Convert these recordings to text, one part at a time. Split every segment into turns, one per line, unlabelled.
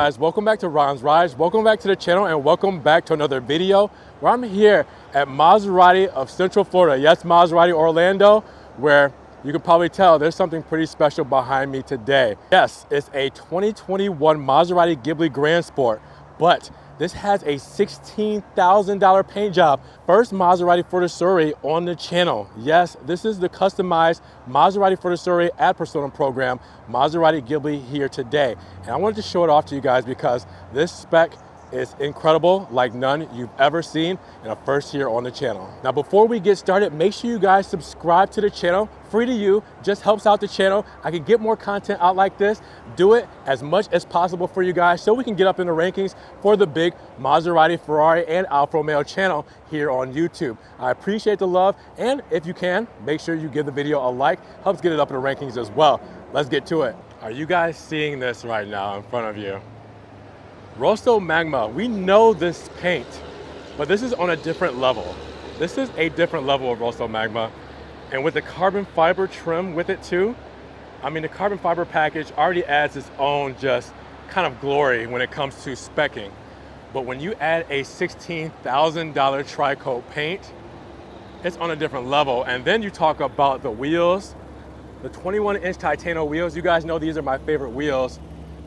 guys, welcome back to Ron's Rides, welcome back to the channel, and welcome back to another video where I'm here at Maserati of Central Florida. Yes, Maserati Orlando, where you can probably tell there's something pretty special behind me today. Yes, it's a 2021 Maserati Ghibli Gransport, but this has a $16,000 paint job. First Maserati Fuoriserie on the channel. Yes, this is the customized Maserati Fuoriserie ad personam program, Maserati Ghibli, here today. And I wanted to show it off to you guys because this spec is incredible, like none you've ever seen, and a first here on the channel. Now, before we get started, make sure you guys subscribe to the channel. Free to you, just helps out the channel. I can get more content out like this, do it as much as possible for you guys so we can get up in the rankings for the big Maserati, Ferrari, and Alfa Romeo channel here on YouTube. I appreciate the love, and if you can, make sure you give the video a like, helps get it up in the rankings as well. Let's get to it. Are you guys seeing this right now in front of you? Rosso Magma, we know this paint, but this is on a different level. This is a different level of Rosso Magma. And with the carbon fiber trim with it too, I mean, the carbon fiber package already adds its own just kind of glory when it comes to speccing. But when you add a $16,000 tri-coat paint, it's on a different level. And then you talk about the wheels, the 21-inch titanium wheels. You guys know these are my favorite wheels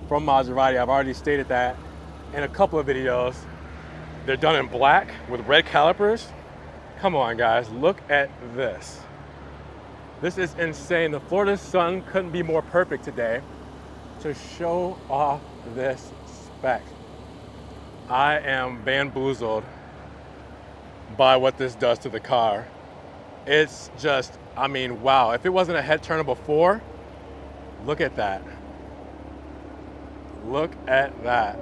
from Maserati. I've already stated that in a couple of videos. They're done in black with red calipers. Come on guys, look at this. This is insane. The Florida sun couldn't be more perfect today to show off this spec. I am bamboozled by what this does to the car. It's just, I mean, wow. If it wasn't a head turner before, look at that. Look at that.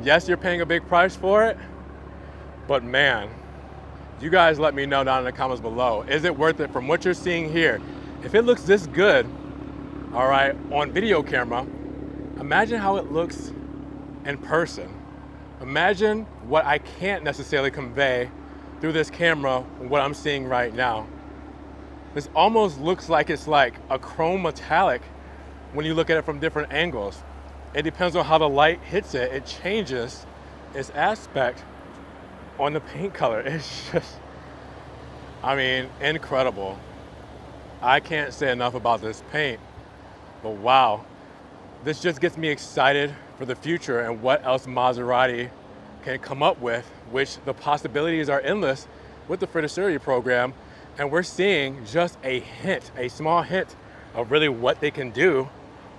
Yes, you're paying a big price for it, but man, you guys let me know down in the comments below. Is it worth it from what you're seeing here? If it looks this good, all right, on video camera, imagine how it looks in person. Imagine what I can't necessarily convey through this camera, what I'm seeing right now. This almost looks like it's like a chrome metallic when you look at it from different angles. It depends on how the light hits it. It changes its aspect on the paint color. It's just, I mean, incredible. I can't say enough about this paint, but wow. This just gets me excited for the future and what else Maserati can come up with, which the possibilities are endless with the Fuoriserie program. And we're seeing just a hint, a small hint of really what they can do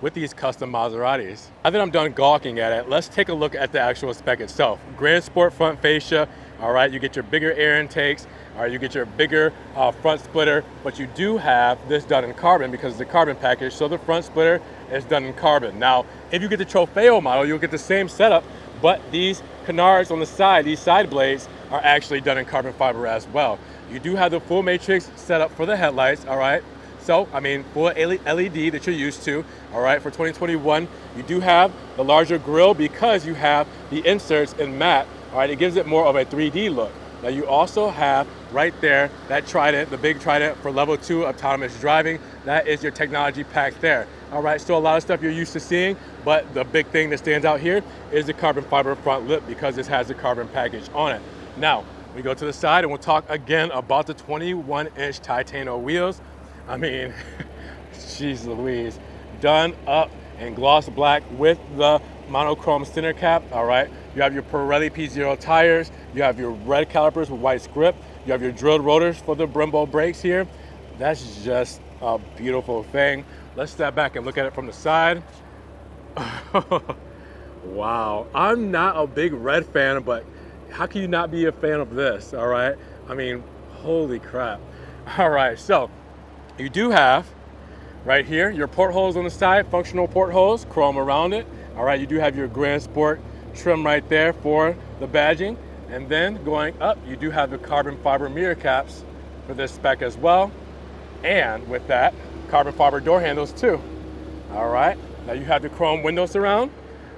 with these custom Maseratis. Now that I'm done gawking at it, let's take a look at the actual spec itself. Gransport front fascia, all right, you get your bigger air intakes, all right, you get your bigger front splitter, but you do have this done in carbon because it's a carbon package, so the front splitter is done in carbon. Now, if you get the Trofeo model, you'll get the same setup, but these canards on the side, these side blades, are actually done in carbon fiber as well. You do have the full matrix setup for the headlights, all right? So, I mean, full LED that you're used to, all right, for 2021. You do have the larger grille because you have the inserts in matte, all right? It gives it more of a 3D look. Now, you also have right there that trident, the big trident for level 2 autonomous driving. That is your technology pack there, all right? Still a lot of stuff you're used to seeing, but the big thing that stands out here is the carbon fiber front lip because this has the carbon package on it. Now, we go to the side and we'll talk again about the 21-inch titanium wheels. I mean, jeez Louise, done up in gloss black with the monochrome center cap, all right? You have your Pirelli P0 tires, you have your red calipers with white script, you have your drilled rotors for the Brembo brakes here. That's just a beautiful thing. Let's step back and look at it from the side. Wow, I'm not a big red fan, but how can you not be a fan of this, all right? I mean, holy crap. All right, so you do have right here your portholes on the side, functional portholes, chrome around it. All right, you do have your Gransport trim right there for the badging. And then going up, you do have the carbon fiber mirror caps for this spec as well. And with that, carbon fiber door handles too. All right, now you have the chrome window surround.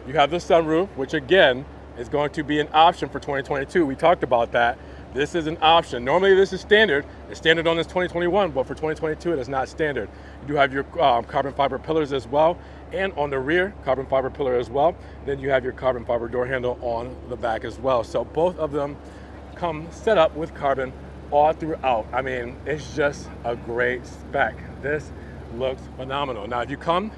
You have the sunroof, which again is going to be an option for 2022. We talked about that. This is an option. Normally this is standard. It's standard on this 2021, but for 2022 it is not standard. You do have your carbon fiber pillars as well, and on the rear, carbon fiber pillar as well. Then you have your carbon fiber door handle on the back as well. So both of them come set up with carbon all throughout. I mean, it's just a great spec. This looks phenomenal. Now if you come,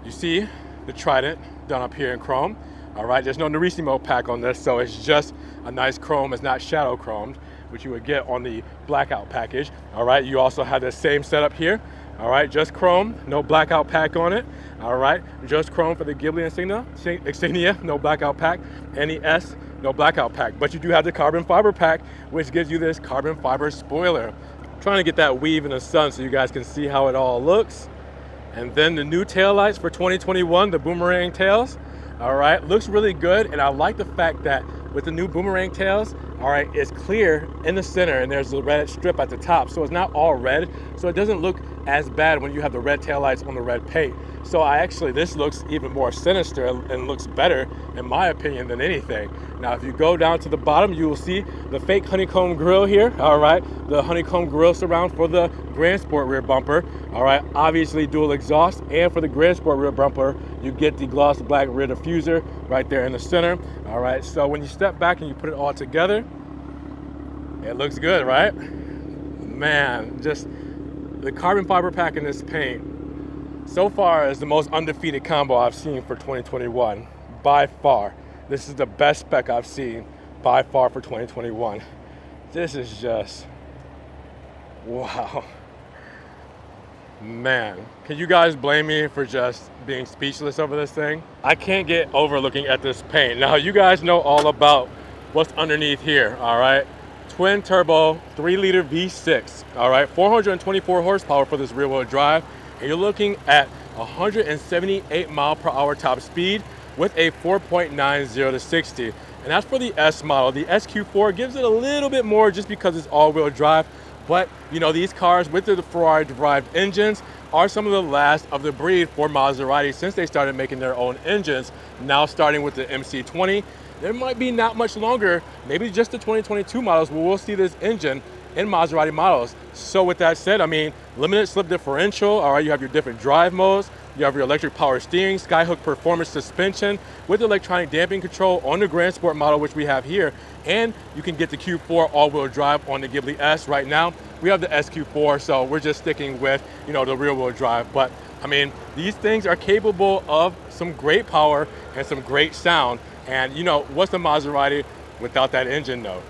you see the Trident done up here in chrome. All right, there's no Nerissimo pack on this, so it's just a nice chrome. It's not shadow chromed, which you would get on the blackout package. All right, you also have the same setup here. All right, just chrome, no blackout pack on it. All right, just chrome for the Ghibli insignia, no blackout pack. And the S, no blackout pack. But you do have the carbon fiber pack, which gives you this carbon fiber spoiler. I'm trying to get that weave in the sun so you guys can see how it all looks. And then the new taillights for 2021, the boomerang tails. All right, looks really good, and I like the fact that with the new boomerang tails, all right, it's clear in the center, and there's the red strip at the top, so it's not all red, so it doesn't look as bad when you have the red taillights on the red paint. So this looks even more sinister and looks better, in my opinion, than anything. Now, if you go down to the bottom, you will see the fake honeycomb grille here, all right, the honeycomb grille surround for the Gransport rear bumper, all right, obviously dual exhaust, and for the Gransport rear bumper, you get the gloss black rear diffuser right there in the center, all right. So when you step back and you put it all together, it looks good, right? Man, just the carbon fiber pack in this paint so far is the most undefeated combo I've seen for 2021, by far. This is the best spec I've seen by far for 2021. This is just, wow. Man, can you guys blame me for just being speechless over this thing? I can't get over looking at this paint. Now, you guys know all about what's underneath here, all right? Twin turbo, 3-liter V6, all right? 424 horsepower for this rear wheel drive. And you're looking at 178 mile per hour top speed with a 4.90 to 60. And that's for the S model. The SQ4 gives it a little bit more just because it's all-wheel drive. But, you know, these cars with the Ferrari-derived engines are some of the last of the breed for Maserati since they started making their own engines. Now starting with the MC20, there might be not much longer, maybe just the 2022 models where we'll see this engine in Maserati models. So with that said, I mean, limited slip differential, all right, you have your different drive modes, you have your electric power steering, Skyhook performance suspension with electronic damping control on the Gransport model, which we have here, and you can get the Q4 all-wheel drive on the Ghibli S. Right now, we have the SQ4, so we're just sticking with, you know, the rear-wheel drive. But, I mean, these things are capable of some great power and some great sound, and, you know, what's the Maserati without that engine note?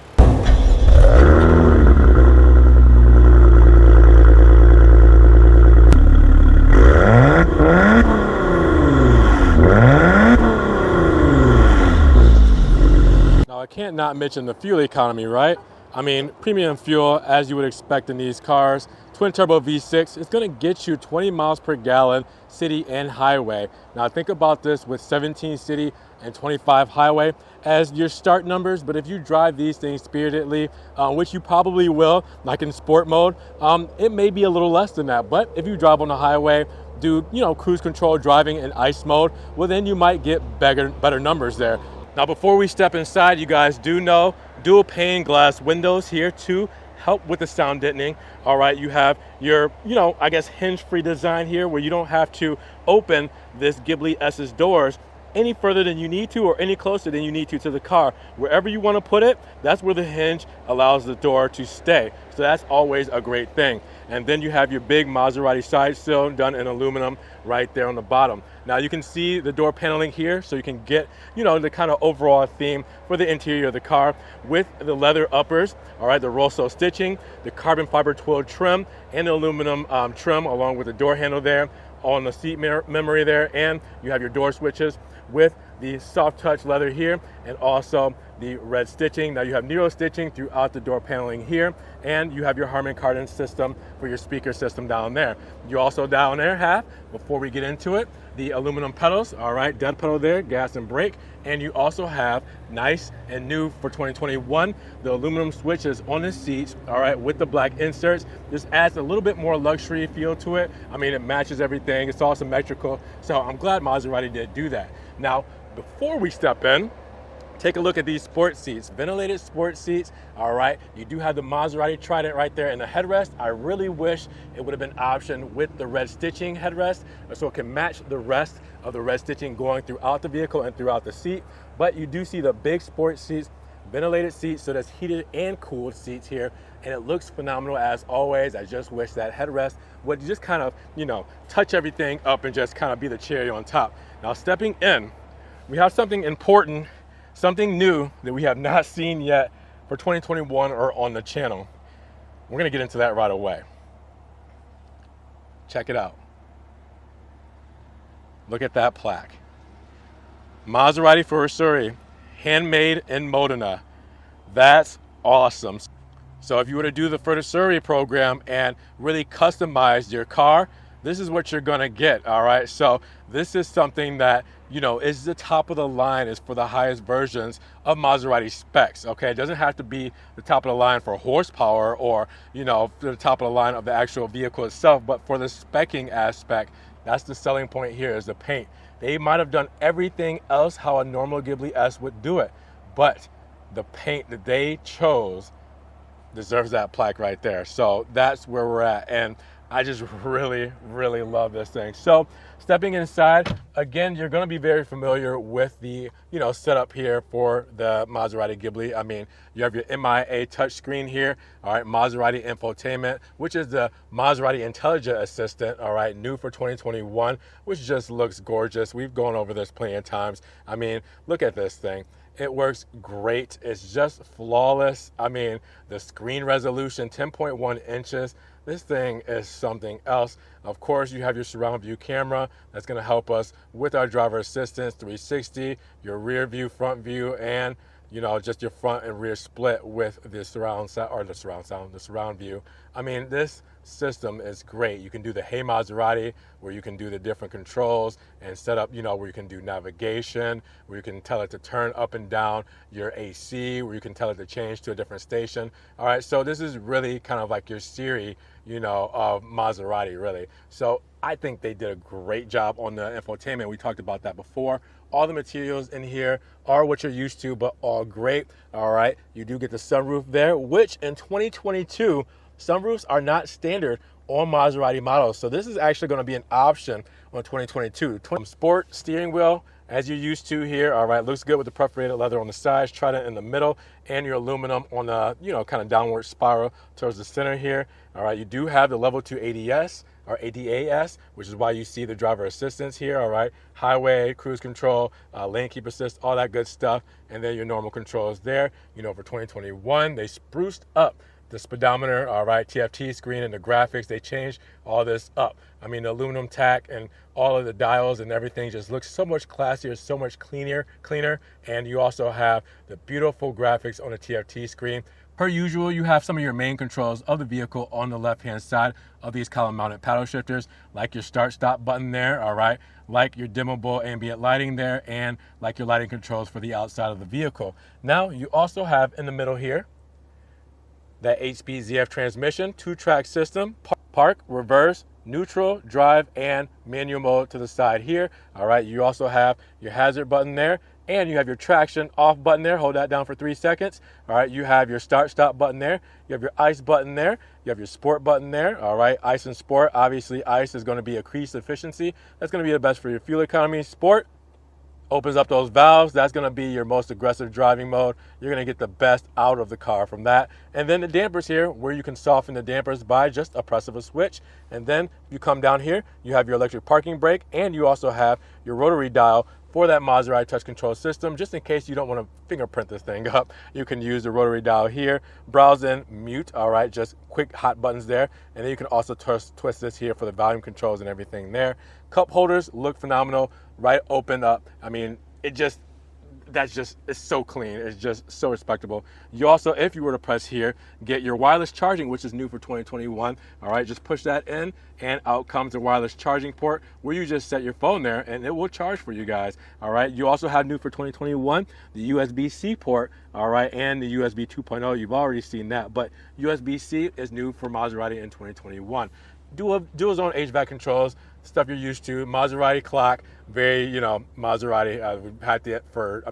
Now, I can't not mention the fuel economy, right? I mean, premium fuel, as you would expect in these cars. Twin turbo V6 is going to get you 20 miles per gallon city and highway. Now think about this with 17 city and 25 highway as your start numbers, but if you drive these things spiritedly, which you probably will, like in sport mode, it may be a little less than that. But if you drive on the highway, do, you know, cruise control driving in ice mode, well then you might get better numbers there. Now before we step inside, you guys do know dual pane glass windows here to help with the sound deadening. All right, you have your, you know, I guess hinge-free design here where you don't have to open this Ghibli S's doors any further than you need to or any closer than you need to the car. Wherever you want to put it, that's where the hinge allows the door to stay. So that's always a great thing. And then you have your big Maserati side sill done in aluminum right there on the bottom. Now you can see the door paneling here, so you can get, you know, the kind of overall theme for the interior of the car with the leather uppers, all right, the rosso stitching, the carbon fiber twill trim, and the aluminum trim along with the door handle there on the seat memory there, and you have your door switches with the soft touch leather here and also the red stitching. Now you have Nero stitching throughout the door paneling here, and you have your Harman Kardon system for your speaker system down there. You also down there have, before we get into it, the aluminum pedals, all right, dead pedal there, gas and brake, and you also have nice and new for 2021, the aluminum switches on the seats, all right, with the black inserts. This adds a little bit more luxury feel to it. I mean, it matches everything. It's all symmetrical. So I'm glad Maserati did do that. Now, before we step in, Take a look at these sport seats, ventilated sport seats. All right, you do have the Maserati Trident right there in the headrest. I really wish it would have been optioned with the red stitching headrest so it can match the rest of the red stitching going throughout the vehicle and throughout the seat. But you do see the big sport seats, ventilated seats, so there's heated and cooled seats here, and it looks phenomenal as always. I just wish that headrest would just kind of, touch everything up and just kind of be the cherry on top. Now stepping in, we have something important, something new that we have not seen yet for 2021 or on the channel. We're gonna get into that right away. Check it out. Look at that plaque. Maserati Fuoriserie, handmade in Modena. That's awesome. So if you were to do the Fuoriserie program and really customize your car, this is what you're gonna get, all right? So this is something that, is the top of the line, is for the highest versions of Maserati specs, okay? It doesn't have to be the top of the line for horsepower or, the top of the line of the actual vehicle itself, but for the specking aspect, that's the selling point here, is the paint. They might have done everything else how a normal Ghibli S would do it, but the paint that they chose deserves that plaque right there. So that's where we're at, and I just really, really love this thing. So stepping inside, again, you're going to be very familiar with the setup here for the Maserati Ghibli. I mean, you have your MIA touchscreen here, all right, Maserati infotainment, which is the Maserati Intelligent Assistant, all right, new for 2021, which just looks gorgeous. We've gone over this plenty of times. I mean, look at this thing. It works great. It's just flawless. I mean, the screen resolution, 10.1 inches. This thing is something else. Of course, you have your surround view camera that's going to help us with our driver assistance, 360, your rear view, front view, and just your front and rear split with the surround view. I mean, this system is great. You can do the Hey Maserati, where you can do the different controls and set up, where you can do navigation, where you can tell it to turn up and down your AC, where you can tell it to change to a different station. All right, so this is really kind of like your Siri, of Maserati, really. So I think they did a great job on the infotainment. We talked about that before. All the materials in here are what you're used to, but all great. All right, you do get the sunroof there, which in 2022, sunroofs are not standard on Maserati models. So this is actually going to be an option on 2022. Sport steering wheel, as you're used to here. All right, looks good with the perforated leather on the sides, Trident in the middle, and your aluminum on the, kind of downward spiral towards the center here. All right, you do have the level 2 ADS or ADAS, which is why you see the driver assistance here. All right, highway, cruise control, lane keep assist, all that good stuff. And then your normal controls there. For 2021, they spruced up the speedometer, all right, TFT screen and the graphics. They changed all this up. I mean, the aluminum tack and all of the dials and everything just looks so much classier, so much cleaner. And you also have the beautiful graphics on the TFT screen. Per usual, you have some of your main controls of the vehicle on the left-hand side of these column-mounted paddle shifters, like your start-stop button there, all right, like your dimmable ambient lighting there, and like your lighting controls for the outside of the vehicle. Now, you also have in the middle here that 8-speed ZF transmission, 2-track system, park, reverse, neutral, drive, and manual mode to the side here. All right, you also have your hazard button there, and you have your traction off button there. Hold that down for 3 seconds. All right, you have your start stop button there. You have your ice button there. You have your sport button there. All right, ice and sport. Obviously, ice is going to be increased efficiency. That's going to be the best for your fuel economy. Sport opens up those valves. That's going to be your most aggressive driving mode. You're going to get the best out of the car from that. And then the dampers here, where you can soften the dampers by just a press of a switch. And then you come down here, you have your electric parking brake, and you also have your rotary dial for that Maserati touch control system. Just in case you don't want to fingerprint this thing up, you can use the rotary dial here. Browse and mute, all right, just quick hot buttons there. And then you can also twist this here for the volume controls and everything there. Cup holders look phenomenal, right open up. I mean, it's so clean. It's just so respectable. You also, if you were to press here, get your wireless charging, which is new for 2021. All right, just push that in and out comes the wireless charging port where you just set your phone there and it will charge for you guys. All right, you also have new for 2021, the USB-C port, all right, and the USB 2.0. You've already seen that, but USB-C is new for Maserati in 2021. dual zone HVAC controls, stuff you're used to. Maserati clock, very, Maserati. We've had that for,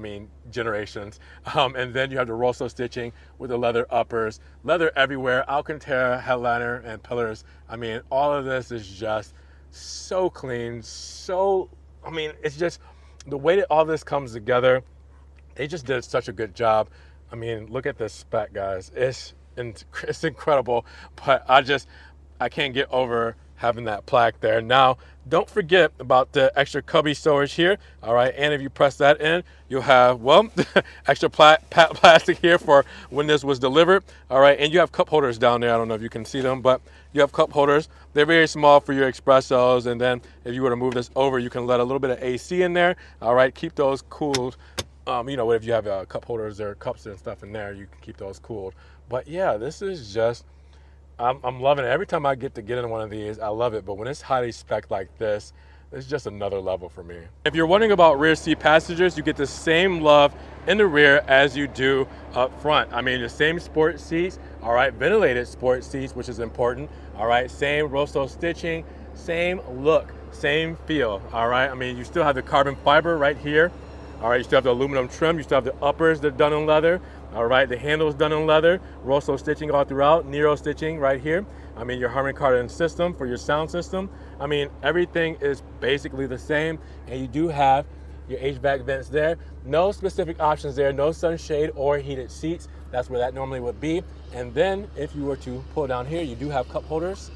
generations. And then you have the rosso stitching with the leather uppers, leather everywhere, Alcantara headliner and pillars. All of this is just so clean, it's just the way that all this comes together. They just did such a good job. Look at this spec, guys. It's incredible, but I can't get over having that plaque there. Now, don't forget about the extra cubby storage here, all right? And if you press that in, you'll have, extra plastic here for when this was delivered, all right? And you have cup holders down there. I don't know if you can see them, but you have cup holders. They're very small for your espressos, and then if you were to move this over, you can let a little bit of AC in there, all right? Keep those cooled. If you have cup holders or cups and stuff in there, you can keep those cooled. But yeah, this is just, I'm loving it. Every time I get in one of these, I love it. But when it's highly spec'd like this, it's just another level for me. If you're wondering about rear seat passengers, you get the same love in the rear as you do up front. The same sport seats, all right, ventilated sport seats, which is important, all right, same rosso stitching, same look, same feel, all right. You still have the carbon fiber right here. All right, you still have the aluminum trim, you still have the uppers that are done in leather, all right, the handles done in leather, rosso stitching all throughout, Nero stitching right here. Your Harman Kardon system for your sound system. Everything is basically the same, and you do have your HVAC vents there. No specific options there, no sunshade or heated seats. That's where that normally would be. And then if you were to pull down here, you do have cup holders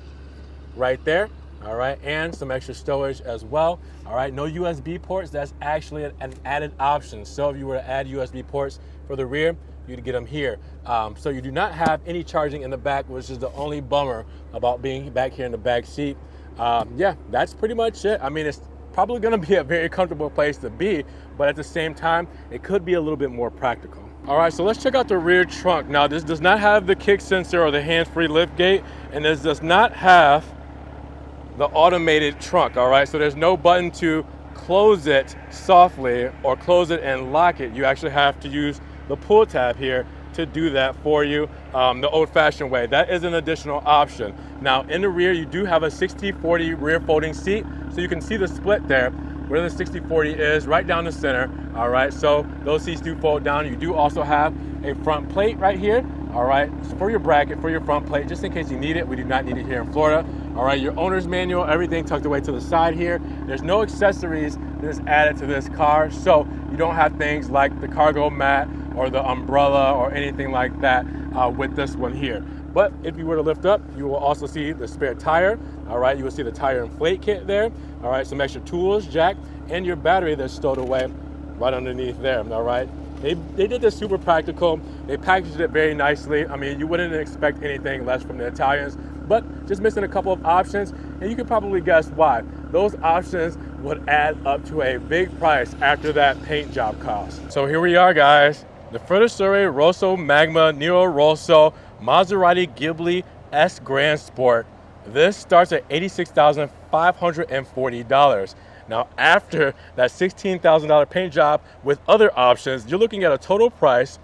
right there. All right, and some extra storage as well. All right, no USB ports. That's actually an added option. So if you were to add USB ports for the rear, you'd get them here. So you do not have any charging in the back, which is the only bummer about being back here in the back seat. Yeah, that's pretty much it. It's probably going to be a very comfortable place to be, but at the same time, it could be a little bit more practical. All right, so let's check out the rear trunk. Now, this does not have the kick sensor or the hands-free lift gate, and this does not have the automated trunk, all right? So there's no button to close it softly or close it and lock it. You actually have to use the pull tab here to do that for you the old-fashioned way. That is an additional option. Now, in the rear, you do have a 60/40 rear folding seat, so you can see the split there where the 60/40 is, right down the center, all right? So those seats do fold down. You do also have a front plate right here, all right, for your bracket, for your front plate, just in case you need it. We do not need it here in Florida. All right, your owner's manual, everything tucked away to the side here. There's no accessories that is added to this car, so you don't have things like the cargo mat or the umbrella or anything like that with this one here. But if you were to lift up, you will also see the spare tire. All right, you will see the tire inflate kit there. All right, some extra tools, jack, and your battery that's stowed away right underneath there. All right, they did this super practical. They packaged it very nicely. You wouldn't expect anything less from the Italians, but just missing a couple of options, and you can probably guess why. Those options would add up to a big price after that paint job cost. So here we are, guys. The Fuoriserie Rosso Magma Nero Rosso Maserati Ghibli S Gransport. This starts at $86,540. Now, after that $16,000 paint job with other options, you're looking at a total price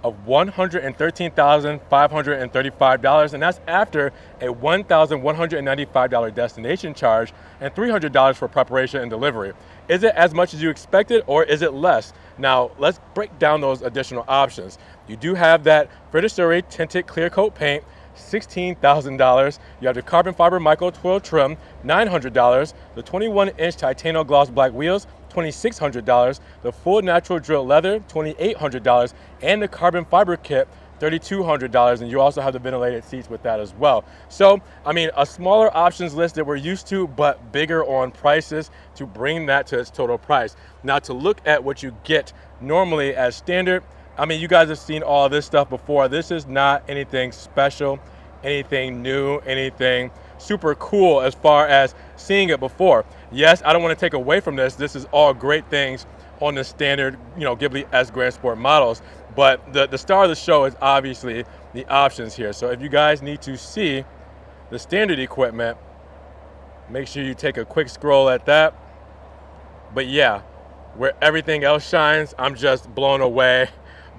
of $113,535, and that's after a $1,195 destination charge and $300 for preparation and delivery. Is it as much as you expected, or is it less? Now, let's break down those additional options. You do have that Fuoriserie tinted clear coat paint, $16,000. You have the carbon fiber micro twill trim, $900. The 21-inch titanium gloss black wheels, $2,600. The full natural drill leather, $2,800. And the carbon fiber kit, $3,200, and you also have the ventilated seats with that as well. So, a smaller options list that we're used to, but bigger on prices to bring that to its total price. Now, to look at what you get normally as standard, you guys have seen all this stuff before. This is not anything special, anything new, anything super cool as far as seeing it before. Yes, I don't want to take away from this. This is all great things on the standard, Ghibli S Gransport models. But the star of the show is obviously the options here. So if you guys need to see the standard equipment, make sure you take a quick scroll at that. But yeah, where everything else shines, I'm just blown away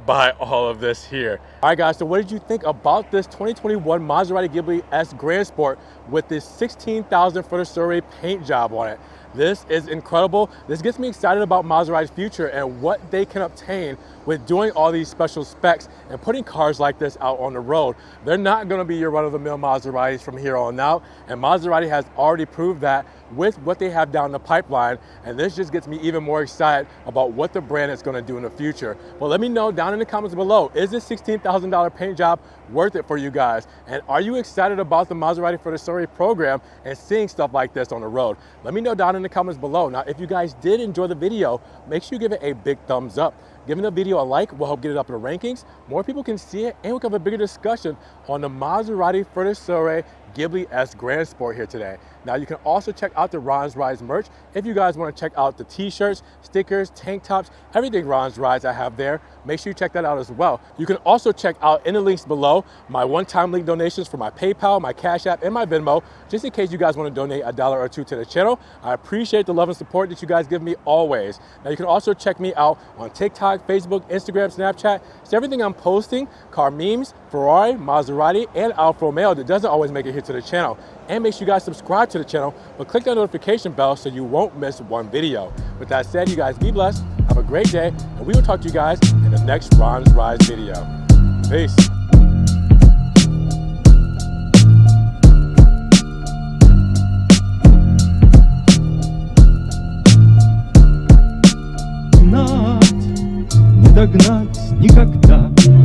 buy all of this here. All right, guys, so what did you think about this 2021 Maserati Ghibli S Gransport with this 16,000 Fuoriserie paint job on it? This is incredible. This gets me excited about Maserati's future and what they can obtain with doing all these special specs and putting cars like this out on the road. They're not gonna be your run-of-the-mill Maseratis from here on out, and Maserati has already proved that with what they have down the pipeline, and this just gets me even more excited about what the brand is gonna do in the future. But let me know down in the comments below, is this $16,000 paint job worth it for you guys? And are you excited about the Maserati Fuoriserie program and seeing stuff like this on the road? Let me know down in the comments below. Now, if you guys did enjoy the video, make sure you give it a big thumbs up. Giving the video a like will help get it up in the rankings. More people can see it, and we can have a bigger discussion on the Maserati Fuoriserie Ghibli S Gransport here today. Now, you can also check out the Ron's Rides merch if you guys want to check out the t-shirts, stickers, tank tops, everything Ron's Rides I have there. Make sure you check that out as well. You can also check out in the links below my one-time link donations for my PayPal, my Cash App, and my Venmo, just in case you guys want to donate $1 or $2 to the channel. I appreciate the love and support that you guys give me always. Now, you can also check me out on TikTok, Facebook, Instagram, Snapchat. So everything I'm posting, car memes, Ferrari, Maserati, and Alfa Romeo that doesn't always make it here to the channel. And make sure you guys subscribe to the channel, but click that notification bell so you won't miss one video. With that said, you guys be blessed, have a great day, and we will talk to you guys in the next Ron's Rides video. Peace.
Догнать никогда.